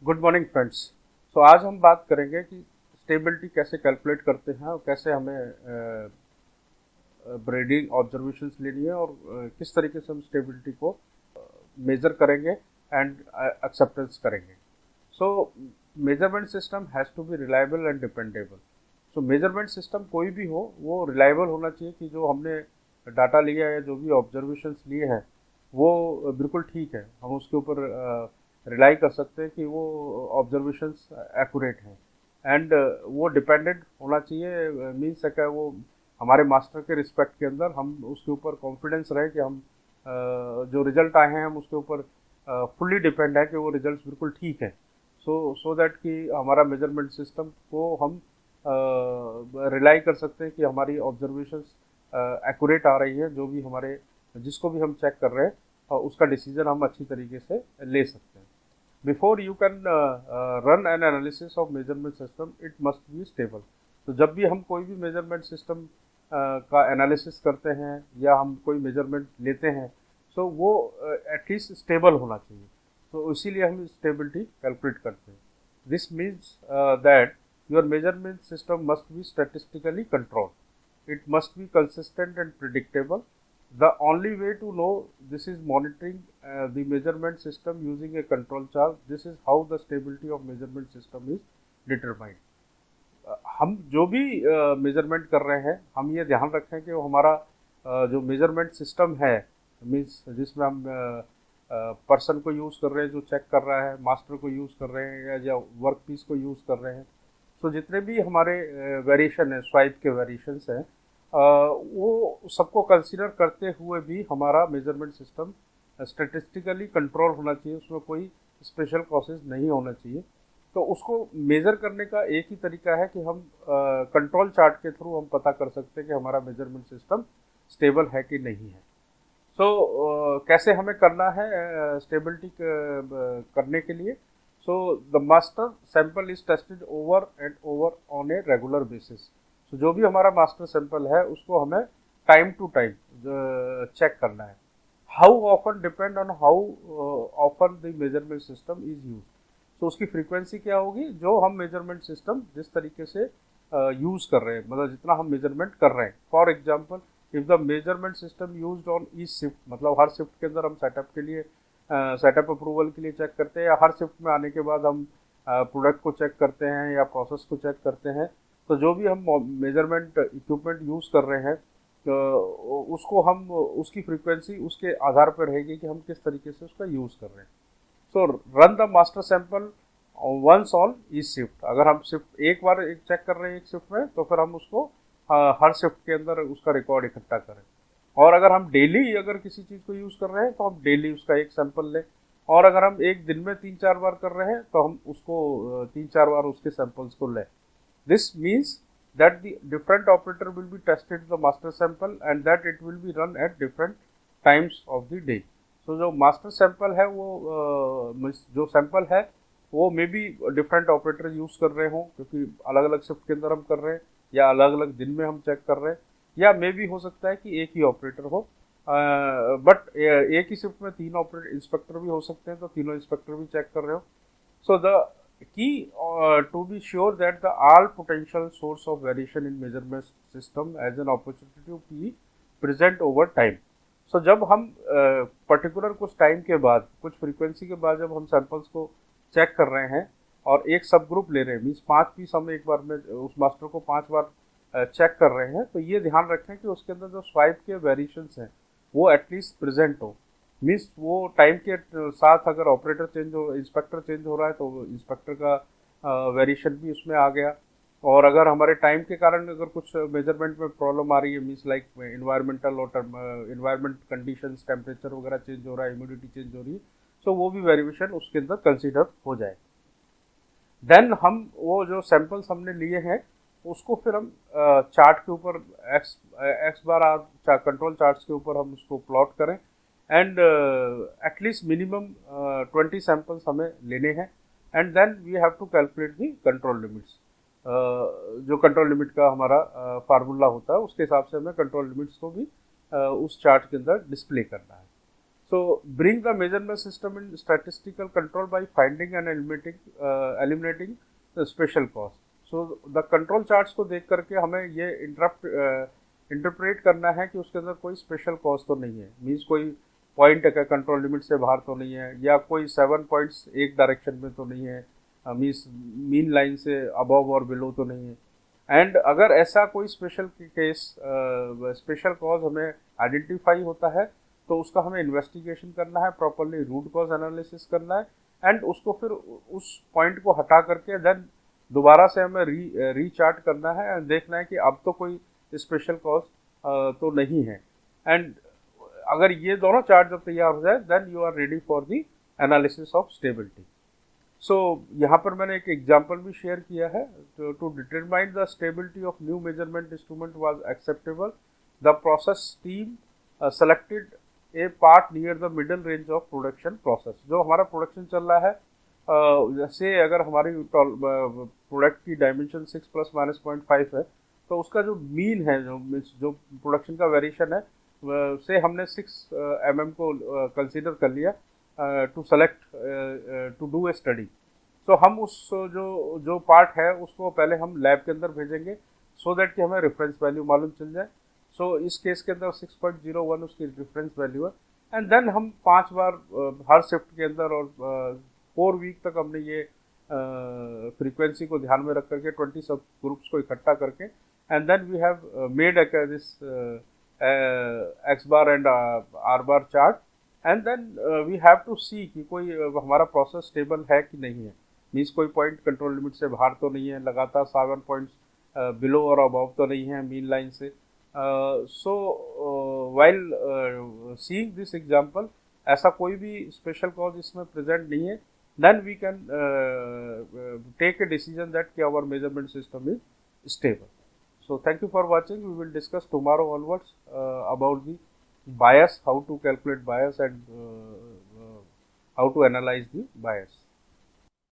Good morning friends. तो आज हम बात करेंगे कि स्टेबिलिटी कैसे कैलकुलेट करते हैं और कैसे हमें ब्रीडिंग ऑब्जर्वेशंस लेनी है और किस तरीके से हम स्टेबिलिटी को मेजर करेंगे एंड एक्सेप्टेंस करेंगे। So measurement system has to be reliable and dependable. So measurement system कोई भी हो वो रिलायबल होना चाहिए कि जो हमने डाटा लिया है, जो भी ऑब्जर्वेशंस लिए हैं, वो बिल्कुल ठीक है। हम उसके ऊपर रिलाई कर सकते हैं कि वो ऑब्जर्वेशंस एक्यूरेट हैं एंड वो डिपेंडेंट होना चाहिए। मीन्स है कि वो हमारे मास्टर के रिस्पेक्ट के अंदर हम उसके ऊपर कॉन्फिडेंस रहे कि हम जो रिजल्ट आए हैं हम उसके ऊपर फुल्ली डिपेंड है कि वो रिजल्ट बिल्कुल ठीक है। सो दैट कि हमारा मेजरमेंट सिस्टम को हम रिलाई कर सकते हैं कि हमारी ऑब्जर्वेशंस एक्यूरेट आ रही है। जो भी हमारे जिसको भी हम चेक कर रहे हैं उसका डिसीजन हम अच्छी तरीके से ले सकते हैं। Before you can run an analysis of measurement system it must be stable. तो जब भी हम कोई भी मेजरमेंट सिस्टम का एनालिसिस करते हैं या हम कोई मेजरमेंट लेते हैं तो वो एटलीस्ट स्टेबल होना चाहिए। तो इसीलिए हम स्टेबिलिटी कैलकुलेट करते हैं। This means that your measurement system must be statistically controlled, it must be consistent and predictable. The only way to know this is monitoring the measurement system using a control chart. This is how the stability of measurement system is determined. हम जो भी measurement कर रहे हैं हम ये ध्यान रखें कि वो हमारा जो मेजरमेंट सिस्टम है, मीन्स जिसमें हम पर्सन को यूज़ कर रहे हैं जो चेक कर रहा है, मास्टर को यूज़ कर रहे हैं या वर्क पीस को यूज़ कर रहे हैं। तो जितने भी हमारे वेरिएशन है, स्वाइप के वेरिएशंस हैं, वो सबको कंसीडर करते हुए भी हमारा मेजरमेंट सिस्टम स्टेटिस्टिकली कंट्रोल होना चाहिए। उसमें कोई स्पेशल कॉसेज नहीं होना चाहिए। तो उसको मेज़र करने का एक ही तरीका है कि हम कंट्रोल चार्ट के थ्रू हम पता कर सकते हैं कि हमारा मेजरमेंट सिस्टम स्टेबल है कि नहीं है। कैसे हमें करना है स्टेबिलिटी करने के लिए? So the master sample is tested over and over on a regular basis. तो जो भी हमारा मास्टर सैंपल है उसको हमें टाइम टू टाइम चेक करना है। How often depend on how often the measurement system is use. तो उसकी फ्रीक्वेंसी क्या होगी? जो हम मेजरमेंट सिस्टम जिस तरीके से यूज़ कर रहे हैं, मतलब जितना हम मेजरमेंट कर रहे हैं। For example, if the measurement system used on each shift, मतलब हर शिफ्ट के अंदर हम सेटअप के लिए सेटअप अप्रूवल के लिए चेक करते हैं, या हर शिफ्ट में आने के बाद हम प्रोडक्ट को चेक करते हैं या प्रोसेस को चेक करते हैं। तो जो भी हम मेजरमेंट इक्विपमेंट यूज़ कर रहे हैं उसको हम उसकी फ्रीक्वेंसी उसके आधार पर रहेगी कि हम किस तरीके से उसका यूज़ कर रहे हैं। So run the master sample once on each shift. अगर हम शिफ्ट एक बार एक चेक कर रहे हैं एक शिफ्ट में, तो फिर हम उसको हर शिफ्ट के अंदर उसका रिकॉर्ड इकट्ठा करें। और अगर हम डेली अगर किसी चीज़ को यूज़ कर रहे हैं तो हम डेली उसका एक सैंपल लें। और अगर हम एक दिन में 3-4 बार कर रहे हैं तो हम उसको 3-4 बार उसके सैंपल्स को लें। This means that the different operator will be tested the master sample and that it will be run at different times of the day. So जो master sample है वो जो sample है वो may be different operator use कर रहे हों, क्योंकि अलग अलग शिफ्ट के अंदर हम कर रहे हैं या अलग अलग दिन में हम चेक कर रहे हैं, या मे बी हो सकता है कि एक ही ऑपरेटर हो। बट एक ही शिफ्ट में 3 ऑपरेटर इंस्पेक्टर भी हो सकते हैं, तो तीनों इंस्पेक्टर भी चेक कर रहे हो। So the key to be sure that the all potential source of variation in measurement system as an opportunity to be present over time. So जब हम पर्टिकुलर कुछ टाइम के बाद, कुछ फ्रीक्वेंसी के बाद जब हम सैंपल्स को चेक कर रहे हैं और एक सब ग्रुप ले रहे हैं, मीन्स 5 पीस हम एक बार में उस मास्टर को 5 बार चेक कर रहे हैं, तो ये ध्यान रखें कि उसके अंदर जो स्वाइप के वेरिएशंस हैं वो एटलीस्ट प्रेजेंट हो। मीन्स वो टाइम के साथ अगर ऑपरेटर चेंज हो, इंस्पेक्टर चेंज हो रहा है, तो इंस्पेक्टर का वेरिएशन भी उसमें आ गया। और अगर हमारे टाइम के कारण अगर कुछ मेजरमेंट में प्रॉब्लम आ रही है, मीन्स लाइक इन्वायरमेंटल और इन्वायरमेंट कंडीशंस, टेम्परेचर वगैरह चेंज हो रहा है, ह्यूमिडिटी चेंज हो रही है, तो वो भी वेरिएशन उसके अंदर कंसिडर हो जाए। देन हम वो जो सैंपल्स हमने लिए हैं उसको फिर हम चार्ट के ऊपर एक्स बार कंट्रोल चार्ट्स के ऊपर हम उसको प्लॉट करें एंड एटलीस्ट मिनिमम 20 सैंपल्स हमें लेने हैं। And then we have to calculate the control limits. जो कंट्रोल लिमिट का हमारा फार्मूला होता है उसके हिसाब से हमें कंट्रोल लिमिट्स को भी उस चार्ट के अंदर डिस्प्ले करना है। So bring the measurement system in statistical control by finding and eliminating the special cause. So the control charts को देख करके हमें ये इंटरप्रेट करना है कि उसके अंदर कोई स्पेशल कॉज तो नहीं है, मीन्स कोई पॉइंट का कंट्रोल लिमिट से बाहर तो नहीं है, या कोई 7 पॉइंट्स एक डायरेक्शन में तो नहीं है, मीन्स मीन लाइन से अबव और बिलो तो नहीं है। एंड अगर ऐसा कोई स्पेशल केस स्पेशल कॉज हमें आइडेंटिफाई होता है तो उसका हमें इन्वेस्टिगेशन करना है, प्रॉपरली रूट कॉज एनालिसिस करना है, एंड उसको फिर उस पॉइंट को हटा करके देन दोबारा से हमें रीचार्ट करना है एंड देखना है कि अब तो कोई स्पेशल कॉज तो नहीं है। एंड अगर ये दोनों चार्ट जब तैयार हो जाए then you are ready for the analysis of stability. So यहाँ पर मैंने एक एग्जांपल भी शेयर किया है। To determine the stability of new measurement instrument was acceptable, the process team selected a part near the middle range of production process. जो हमारा production चल रहा है, जैसे अगर हमारी प्रोडक्ट की डायमेंशन 6 ± -0.5 है, तो उसका जो मीन है, जो प्रोडक्शन का वेरिएशन है, से हमने 6 mm को कंसीडर कर लिया to select to do a study. So हम उस जो पार्ट है उसको पहले हम लैब के अंदर भेजेंगे सो दैट कि हमें रेफरेंस वैल्यू मालूम चल जाए। सो इस केस के अंदर 6.01 उसकी रेफरेंस वैल्यू है, एंड देन हम 5 बार हर शिफ्ट के अंदर और 4 वीक तक हमने ये फ्रीक्वेंसी को ध्यान में रख करके 20 सब ग्रुप्स को इकट्ठा करके, and then we have made this X bar and R bar chart, and then we have to see कि कोई हमारा प्रोसेस स्टेबल है कि नहीं है, मीन्स कोई पॉइंट कंट्रोल लिमिट से बाहर तो नहीं है, लगातार 7 पॉइंट्स बिलो और अबव तो नहीं है मीन लाइन से। So while seeing this example, ऐसा कोई भी स्पेशल कॉज इसमें प्रेजेंट नहीं है, then we can take a decision that कि our measurement system is stable. So thank you for watching. We will discuss tomorrow onwards about the bias, how to calculate bias and how to analyze the bias.